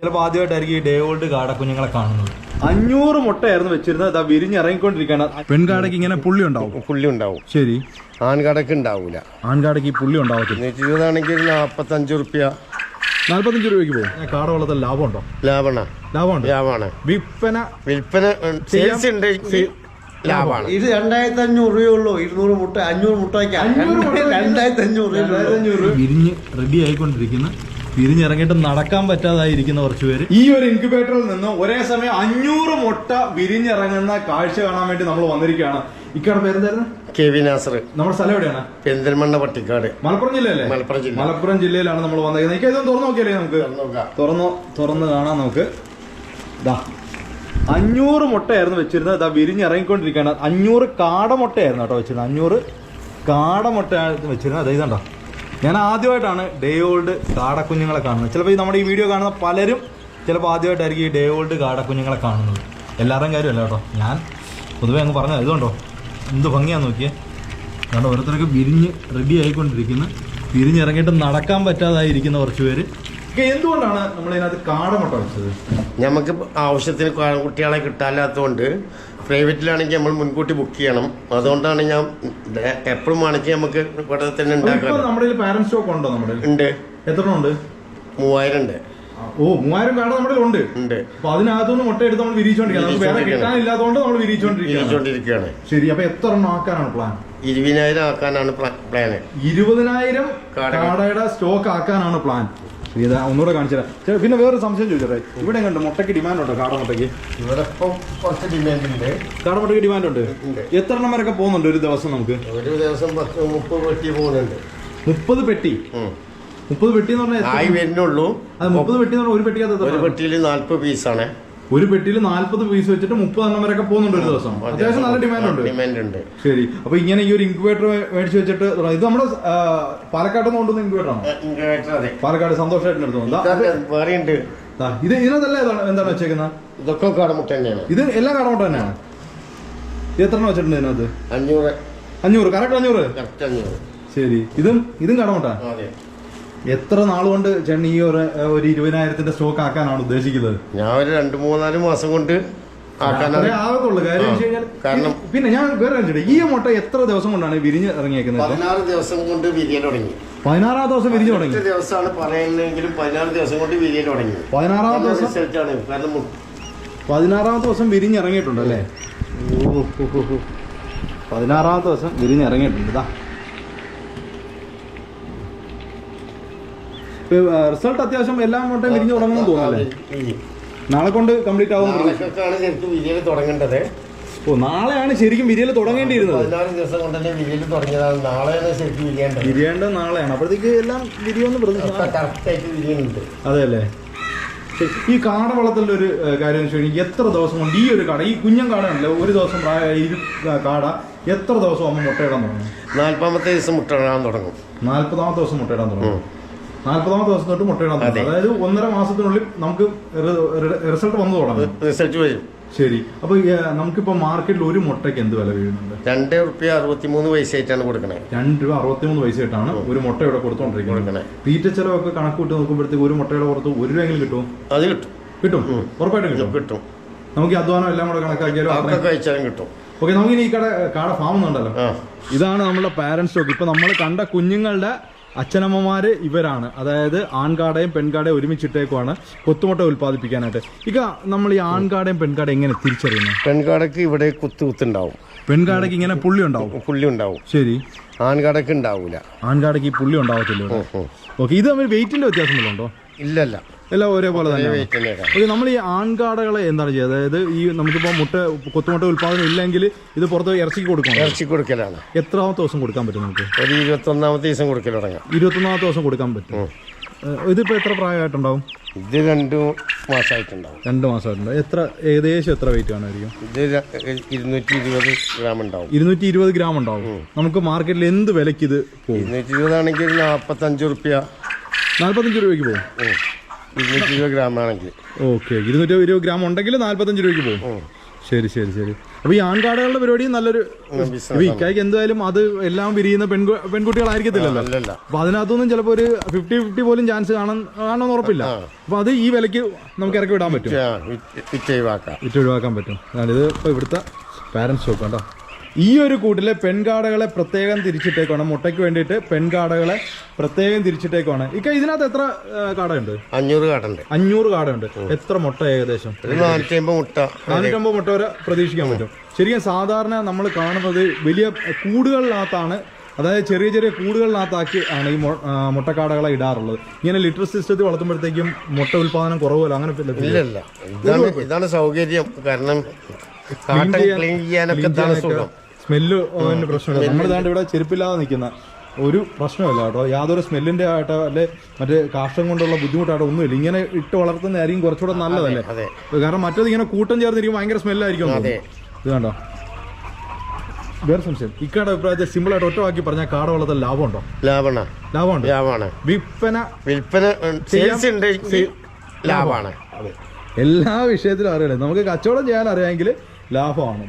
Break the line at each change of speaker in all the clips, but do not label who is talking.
ചിലപ്പോൾ ആദ്യമായിട്ടായിരിക്കും ഈ ഡേ ഓൾഡ് കാടക്കുഞ്ഞുങ്ങളെ കാണുന്നത്. 500 മുട്ടയായിരുന്നു വെച്ചിരുന്നത്. അതാ വിരിഞ്ഞിറങ്ങിക്കൊണ്ടിരിക്കുകയാണ്. പെൺകാടയ്ക്ക് ഇങ്ങനെ പുള്ളി ഉണ്ടാവും.
പുള്ളി ഉണ്ടാവും.
ശരി.
ആൺകാടക്ക് ഉണ്ടാവൂല.
ആൺകാടയ്ക്ക് ഈ പുള്ളി ഉണ്ടാവത്തില്ല.
120 45 റുപ്യ
45 രൂപയ്ക്ക് പോകും. കാട വളർത്തൽ ലാഭമുണ്ടോ?
ലാഭമാണ്. വിൽപ്പന സെയിൽസ് ഉണ്ട്. ലാഭമാണ്.
ഇത് 2500 രൂപയുള്ളൂ. 200 മുട്ട 500 മുട്ട 2500 രൂപ.
വിരിഞ്ഞ് റെഡി ആയിക്കൊണ്ടിരിക്കുന്ന, വിരിഞ്ഞിറങ്ങിയിട്ട് നടക്കാൻ പറ്റാതായിരിക്കുന്ന കുറച്ച് പേര് ഈ ഒരു ഇൻക്യുബേറ്ററിൽ നിന്ന് ഒരേ സമയം 500 മുട്ട വിരിഞ്ഞിറങ്ങുന്ന കാഴ്ച കാണാൻ വേണ്ടി നമ്മൾ വന്നിരിക്കുകയാണ്. ഇക്കാടെ പേരെന്തായിരുന്നു?
KV നാസർ. നമ്മുടെ
സ്ഥലം എവിടെയാണ്?
പെരിന്തൽമണ്ണ പട്ടിക്കാട്,
മലപ്പുറം ജില്ലയല്ലേ? മലപ്പുറം ജില്ലയിലാണ് നമ്മൾ വന്നിരിക്കുന്നത്. എനിക്ക് ഇതൊന്നും തുറന്നു നോക്കിയല്ലേ? നമുക്ക് തുറന്ന് കാണാൻ. നമുക്ക് 500 മുട്ടയായിരുന്നു വെച്ചിരുന്നത്. ഇതാ വിരിഞ്ഞിറങ്ങിക്കൊണ്ടിരിക്കുകയാണ്. 500 കാടമുട്ടയായിരുന്നു കേട്ടോ വെച്ചിരുന്നത്. 500 കാടമുട്ടയാണ് വെച്ചിരുന്നത്. അത് ഇതുണ്ടോ, ഞാൻ ആദ്യമായിട്ടാണ് ഡേ ഓൾഡ് കാടക്കുഞ്ഞുങ്ങളെ കാണുന്നത്. ചിലപ്പോൾ നമ്മുടെ ഈ വീഡിയോ കാണുന്ന പലരും ചിലപ്പോൾ ആദ്യമായിട്ടായിരിക്കും ഈ ഡേ ഓൾഡ് കാടക്കുഞ്ഞുങ്ങളെ കാണുന്നത്. എല്ലാവരുടെയും കാര്യമല്ല കേട്ടോ, ഞാൻ പൊതുവേ അങ്ങ് പറഞ്ഞത്. ഇതുകൊണ്ടോ എന്ത് ഭംഗിയാന്ന് നോക്കിയേ. അതുകൊണ്ട് ഓരോരുത്തർക്ക് വിരിഞ്ഞ് റെഡി ആയിക്കൊണ്ടിരിക്കുന്ന, വിരിഞ്ഞിറങ്ങിയിട്ട് നടക്കാൻ പറ്റാതായിരിക്കുന്ന കുറച്ച് പേര്. എന്തുകൊണ്ടാണ് നമ്മളിതിനകത്ത് കാടമുട്ട വെച്ചത്?
നമുക്ക് ആവശ്യത്തിന് കുട്ടികളെ കിട്ടാല്ലാത്തതുകൊണ്ട് പ്രൈവറ്റിലാണെങ്കിൽ നമ്മൾ മുൻകൂട്ടി ബുക്ക് ചെയ്യണം. അതുകൊണ്ടാണ് ഞാൻ എപ്പോഴും ആണെങ്കിൽ നമുക്ക് ഇവിടെ തന്നെ ഉണ്ടാക്കാം.
നമ്മുടെ പാരന്റ് സ്റ്റോക്ക് ഉണ്ടോ? നമ്മുടെ
ഉണ്ട്.
എത്ര ഉണ്ട്?
3000 ഉണ്ട്.
3000 കാട നമ്മുടെ ഉണ്ട്. അപ്പൊ അതിനകത്തുനിന്ന് മുട്ട എടുത്ത് നമ്മൾ വിരിയിച്ചോണ്ടിരിക്കുകയാണ്. നമ്മൾ വിരിയിച്ചോണ്ടിരിക്കുകയാണ്. ശരി. അപ്പൊ എത്ര എണ്ണം ആക്കാനാണ് പ്ലാൻ?
20,000 ആക്കാനാണ് പ്ലാന്.
20,000 കാടയുടെ സ്റ്റോക്ക് ആക്കാനാണ് പ്ലാൻ. ഇതാ ഒന്നുകൂടെ കാണിച്ചുതരാം. പിന്നെ വേറൊരു സംശയം ചോദിച്ചേ, ഇവിടെ കണ്ടു മുട്ടയ്ക്ക് ഡിമാൻഡ് ഉണ്ടോ? കാടമുട്ടയ്ക്ക്
ഇവിടെ കുറച്ച് ഡിമാൻഡ് ഉണ്ട്.
കാടമുട്ടയ്ക്ക് ഡിമാൻഡ് ഉണ്ട്. എത്ര എണ്ണം വരെയൊക്കെ പോകുന്നുണ്ട് ഒരു ദിവസം? നമുക്ക്
ഒരു ദിവസം 30 പെട്ടി പോകുന്നുണ്ട്.
30 പെട്ടി? 30 പെട്ടി എന്ന് പറഞ്ഞാൽ
ആയി വരുന്നുള്ളൂ.
അത് 30 പെട്ടി എന്ന് പറഞ്ഞാൽ ഒരു പെട്ടിക്കകത്ത്
ഒരു പെട്ടിയിൽ 40 പീസാണ്.
ഒരു പെട്ടിയിൽ 40 പീസ് വെച്ചിട്ട് 30 എണ്ണം വരെയൊക്കെ പോകുന്നുണ്ട് ഒരു ദിവസം. അത്യാവശ്യം നല്ല ഡിമാൻഡ് ഉണ്ട്. ശരി. അപ്പൊ ഇങ്ങനെ ഈ ഒരു ഇൻക്യുബേറ്റർ മേടിച്ച് വെച്ചിട്ട്, ഇത് നമ്മുടെ പാലക്കാട് നിന്ന് കൊണ്ടുവന്ന ഇൻക്യുബേറ്റർ ആണ്. പാലക്കാട് സന്തോഷമായിട്ട് എടുത്തു. ഇത് ഇതിനകത്തല്ല എന്താണ് വെച്ചേക്കുന്നത്?
ഇതൊക്കെ കാടമുട്ട തന്നെയാണ്.
ഇത് എല്ലാ കാടമുട്ട തന്നെയാണ്. എത്ര എണ്ണം വെച്ചിട്ടുണ്ട് ഇതിനകത്ത്?
500.
കറക്റ്റ് 500. ശരി. ഇതും കാടമുട്ട. എത്ര നാളുകൊണ്ട് ചേട്ടൻ ഈ ഒരു 20,000 സ്റ്റോക്ക് ആക്കാനാണ് ഉദ്ദേശിക്കുന്നത്?
ഞാൻ ഒരു 2-3-4 മാസം കൊണ്ട്
ആകത്തുള്ളൂ. കാരണം പിന്നെ ഞാൻ വേറെ ഈ മുട്ട എത്ര ദിവസം കൊണ്ടാണ് വിരിഞ്ഞ് ഇറങ്ങിയേക്കുന്നത്?
16 ദിവസം കൊണ്ട് വിരിയൽ തുടങ്ങി.
16 ദിവസം വിരിഞ്ഞു തുടങ്ങി.
ദിവസമാണ് പറയുന്നതെങ്കിലും 16 ദിവസം കൊണ്ട് വിരിയൽ തുടങ്ങി.
16 ദിവസം 16 ദിവസം വിരിഞ്ഞിറങ്ങിയിട്ടുണ്ട് അല്ലേ? 16 ദിവസം വിരിഞ്ഞിറങ്ങിയിട്ടുണ്ട്. റിസൾട്ട് അത്യാവശ്യം എല്ലാ മുട്ടയും വിരിഞ്ഞു തുടങ്ങുമെന്ന് തോന്നുന്നല്ലേ? നാളെ കൊണ്ട് കംപ്ലീറ്റ് ആവും.
തുടങ്ങേണ്ടത്
നാളെയാണ് ശരിക്കും വിരിയൽ തുടങ്ങേണ്ടിയിരുന്നത്.
16 ദിവസം കൊണ്ട് തന്നെ വിരിയൽ തുടങ്ങിയതാണ്. നാളെയാണ് ശരിക്കും
വിരിയേണ്ടത്. നാളെയാണ്. അപ്പോഴത്തേക്ക് എല്ലാം വിരിയൊന്ന്
കറക്റ്റായിട്ട് വിരിയുന്നുണ്ട്.
അതെ അല്ലേ? ഈ കാട വളർത്തലിന്റെ ഒരു കാര്യം എന്ന് വെച്ചാൽ എത്ര ദിവസം കൊണ്ട് ഈ ഒരു കാട, ഈ കുഞ്ഞൻ കാടയാണല്ലോ, ഒരു ദിവസം പ്രായമായ ഈ കാട എത്ര ദിവസം ആകുമ്പോൾ മുട്ടയിടാൻ തുടങ്ങും?
40ാമത്തെ ദിവസം മുട്ടയിടാൻ തുടങ്ങും.
40ാമത്തെ ദിവസം മുട്ടയിടാൻ തുടങ്ങും. 40ാമത്തെ ദിവസം തൊട്ട് മുട്ടയിടാൻ തുടങ്ങും. അതായത് 1.5 മാസത്തിനുള്ളിൽ നമുക്ക് റിസൾട്ട് വന്നു തുടങ്ങും.
റിസൾട്ട് വരും.
ശരി. അപ്പൊ നമുക്കിപ്പോ മാർക്കറ്റിൽ ഒരു മുട്ടയ്ക്ക് എന്ത് വില വീഴുന്നുണ്ട്?
₹2.63 കൊടുക്കണേ.
₹2.63 ഒരു മുട്ട ഇവിടെ കൊടുത്തോണ്ടിരിക്കുന്നത്. തീറ്റ ചെലവൊക്കെ കണക്കൂട്ടി നോക്കുമ്പോഴത്തേക്ക് ഒരു മുട്ടയുടെ പുറത്ത് ₹1 കിട്ടും.
അത്
കിട്ടും. ഉറപ്പായിട്ടും കിട്ടും. നമുക്ക് ഈ അധ്വാനം എല്ലാം കൂടെ കണക്കാക്കിയാലും
കിട്ടും.
ഓക്കെ. നമുക്കിനി ഈ കാട ഫാം ഉണ്ടല്ലോ, ഇതാണ് നമ്മുടെ പാരന്റ് സ്റ്റോക്ക്. ഇപ്പൊ നമ്മൾ കണ്ട കുഞ്ഞുങ്ങളുടെ അച്ഛനമ്മമാര് ഇവരാണ്. അതായത് ആൺകാടയും പെൺകാടയും ഒരുമിച്ചിട്ടേക്കുവാണ് കൊത്തുമുട്ട ഉൽപ്പാദിപ്പിക്കാനായിട്ട്. ഇక നമ്മൾ ഈ ആൺകാടയും പെൺകാടയും എങ്ങനെ തിരിച്ചറിയുന്നു?
പെൺകാടക്ക് ഇവിടെ കുത്തുണ്ടാവും.
പെൺകാടയ്ക്ക് ഇങ്ങനെ പുള്ളി ഉണ്ടാവും. ശരി.
ആൺകാടക്ക് ഉണ്ടാവൂല.
ആൺകാടയ്ക്ക് ഈ പുള്ളി ഉണ്ടാവത്തില്ല. ഓക്കെ. ഇത് തമ്മിൽ വെയിറ്റിന്റെ വ്യത്യാസം ഉണ്ടോ?
ഇല്ലല്ല,
എല്ലാം ഒരേപോലെ തന്നെ. ഓക്കെ. നമ്മൾ ഈ ആൺകാടകളെ എന്താണ് ചെയ്യുക? അതായത് ഈ നമുക്കിപ്പോൾ കൊത്തുമുട്ട ഉൽപ്പാദനം ഇല്ലെങ്കിൽ ഇത് പുറത്ത് ഇറച്ചി കൊടുക്കലാണ്. എത്രാമത്തെ ദിവസം കൊടുക്കാൻ പറ്റും നമുക്ക്?
ഒരു 21ാമത്തെ ദിവസം കൊടുക്കൽ തുടങ്ങാം.
21ാമത്തെ ദിവസം കൊടുക്കാൻ പറ്റും. ഇതിപ്പോ എത്ര പ്രായമായിട്ടുണ്ടാവും?
ഇത് 2 മാസമായിട്ടുണ്ടാവും.
2 മാസമായിട്ടുണ്ടാവും. ഏകദേശം എത്ര വെയിറ്റ് കാണുമായിരിക്കും?
ഇത് 220 ഗ്രാം ഉണ്ടാവും.
220 ഗ്രാം ഉണ്ടാവും. നമുക്ക് മാർക്കറ്റിൽ എന്ത് വിലക്ക് ഇത് പോകും?
220 ആണെങ്കിൽ 45 രൂപയ്ക്ക്
പോകും.
220 ഗ്രാം ആണെങ്കിൽ.
ഓക്കെ. 220 ഗ്രാം ഉണ്ടെങ്കിൽ 45 രൂപയ്ക്ക് പോകും. ശരി. അപ്പൊ ഈ ആൺകാടകളുടെ പരിപാടിയും നല്ലൊരു
ബിസിനസ്
ഇക്കായ്ക്ക് എന്തായാലും അത് എല്ലാം വിരിയുന്ന പെൺകുട്ടികളായിരിക്കത്തില്ലല്ലോ.
അല്ലല്ല.
അപ്പൊ അതിനകത്തൊന്നും ചിലപ്പോ ഒരു 50-50 പോലും ചാൻസ് കാണണമെന്ന് ഉറപ്പില്ല. അപ്പൊ അത് ഈ വിലക്ക് നമുക്ക് ഇറക്കി വിടാൻ പറ്റും, വിറ്റ് ഒഴിവാക്കാൻ പറ്റും. ഇത് ഇപ്പൊ ഇവിടുത്തെ പാരന്റ്സ് സ്റ്റോക്ക് കേട്ടോ. ഈ ഒരു കൂട്ടിലെ പെൺകാടകളെ പ്രത്യേകം തിരിച്ചിട്ടേക്കാണ്, മുട്ടയ്ക്ക് വേണ്ടിയിട്ട് പെൺകാടകളെ പ്രത്യേകം തിരിച്ചിട്ടേക്കാണ്. ഇക്ക ഇതിനകത്ത് എത്ര കാടയുണ്ട്?
500 കാടുണ്ട്.
500 കാടയുണ്ട്. എത്ര മുട്ട ഏകദേശം? 450 മുട്ട വരെ പ്രതീക്ഷിക്കാൻ പറ്റും. ശരിക്കും സാധാരണ നമ്മൾ കാണുന്നത് വലിയ കൂടുകളിനകത്താണ്, അതായത് ചെറിയ ചെറിയ കൂടുകളിനകത്താക്കി ആണ് ഈ മുട്ടക്കാടകളെ ഇടാറുള്ളത്. ഇങ്ങനെ ലിറ്റർ സിസ്റ്റത്തിൽ വളർത്തുമ്പോഴത്തേക്കും മുട്ട ഉൽപാദനം കുറവല്ലോ, അങ്ങനെ
ഇല്ല. ഇതാണ് സൗകര്യം. കാരണം ക്ലീൻ ചെയ്യാനൊക്കെ സുഖം.
സ്മെല്ല് പ്രശ്നമില്ല. നമ്മളിതാണ്ട് ഇവിടെ ചെരുപ്പില്ലാതെ നിൽക്കുന്ന ഒരു പ്രശ്നമില്ല കേട്ടോ. യാതൊരു സ്മെല്ലിന്റെ ആയിട്ടോ അല്ലെ മറ്റേ കാഷ്ടം കൊണ്ടുള്ള ബുദ്ധിമുട്ടായിട്ടോ ഒന്നുമില്ല. ഇങ്ങനെ ഇട്ട് വളർത്തുന്നതായിരിക്കും കുറച്ചുകൂടെ നല്ലതല്ലേ. കാരണം മറ്റേത് ഇങ്ങനെ കൂട്ടം ചേർന്നിരിക്കും, ഭയങ്കര സ്മെല്ലായിരിക്കും. ഇത് കണ്ടോ, വേറെ സംശയം. ഇക്കാടെ അഭിപ്രായത്തിൽ സിമ്പിൾ ആയിട്ട് ഒറ്റവാക്കി പറഞ്ഞാൽ കാട വളർത്തൽ ലാഭമുണ്ടോ?
ലാഭമാണ്. വിൽപ്പന ലാഭമാണ്.
എല്ലാ വിഷയത്തിലും അറിയണേ. നമുക്ക് കച്ചവടം ചെയ്യാൻ അറിയാമെങ്കിൽ ലാഭമാണ്.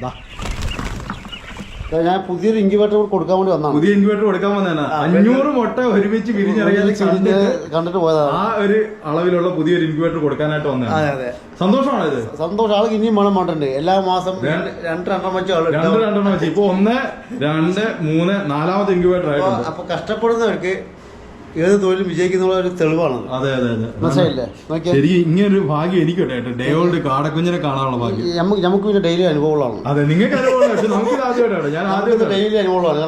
ഞാൻ പുതിയൊരു ഇൻക്യുബേറ്റർ കൊടുക്കാൻ വേണ്ടി വന്നതാണ്.
പുതിയ ഇൻക്യുബേറ്റർ കൊടുക്കാൻ വന്നതാണ്. 500 മുട്ട ഒരുമിച്ച് വിരിഞ്ഞിറങ്ങിയത്
കണ്ടിട്ട് പോയതാണ്.
ആ ഒരു അളവിലുള്ള പുതിയൊരു ഇൻക്യുബേറ്റർ കൊടുക്കാനായിട്ട് വന്നതാണ്.
അതെ,
സന്തോഷമാണ് ഇത്.
സന്തോഷം. ആൾക്ക് ഇനിയും വേണം വേണ്ടണ്ട്. എല്ലാ മാസം 2 വെച്ച്
ഇപ്പൊ 1, 2, 3, 4ാമത്തെ ഇൻക്യുബേറ്റർ ആയിട്ടുണ്ട്.
അപ്പൊ കഷ്ടപ്പെടുന്നവർക്ക് ഏത് തൊഴിലും വിജയിക്കുന്ന ഒരു തെളിവാണ്.
അതെ അതെ അതെ,
മനസ്സിലായില്ലേ?
ശരിക്കും ഇങ്ങനൊരു ഭാഗ്യം എനിക്കുണ്ട്. ഡേ ഓൾഡ് കാടക്കുഞ്ഞിനെ കാണാനുള്ള ഭാഗ്യം
നമുക്ക് പിന്നെ ഡെയിലി അനുഭവങ്ങളാണ്.
അതെ, നിങ്ങൾക്ക് അനുഭവമാണ്. പക്ഷെ നമുക്ക് ആദ്യമായിട്ടാണ്. ഞാൻ ആദ്യം
ഡെയിലി അനുഭവങ്ങളാണ്.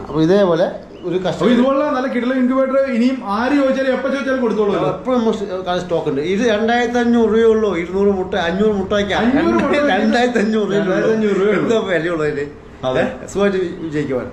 അപ്പൊ ഇതേപോലെ ഒരു കഷ്ടം
ഇതുപോലുള്ള നല്ല കിടല ഇൻക്യുബേറ്റർ ഇനിയും ആര് ചോദിച്ചാലും എപ്പോ ചോദിച്ചാലും കൊടുത്തോളൂ.
എപ്പോഴും സ്റ്റോക്ക് ഉണ്ട്. ഇത് 2500 രൂപയുള്ളൂ. 200 മുട്ട 500 മുട്ട വയ്ക്കാം. 2500 രൂപ വിലയുള്ളതില് സുഖമായിട്ട് വിജയിക്കുവാൻ.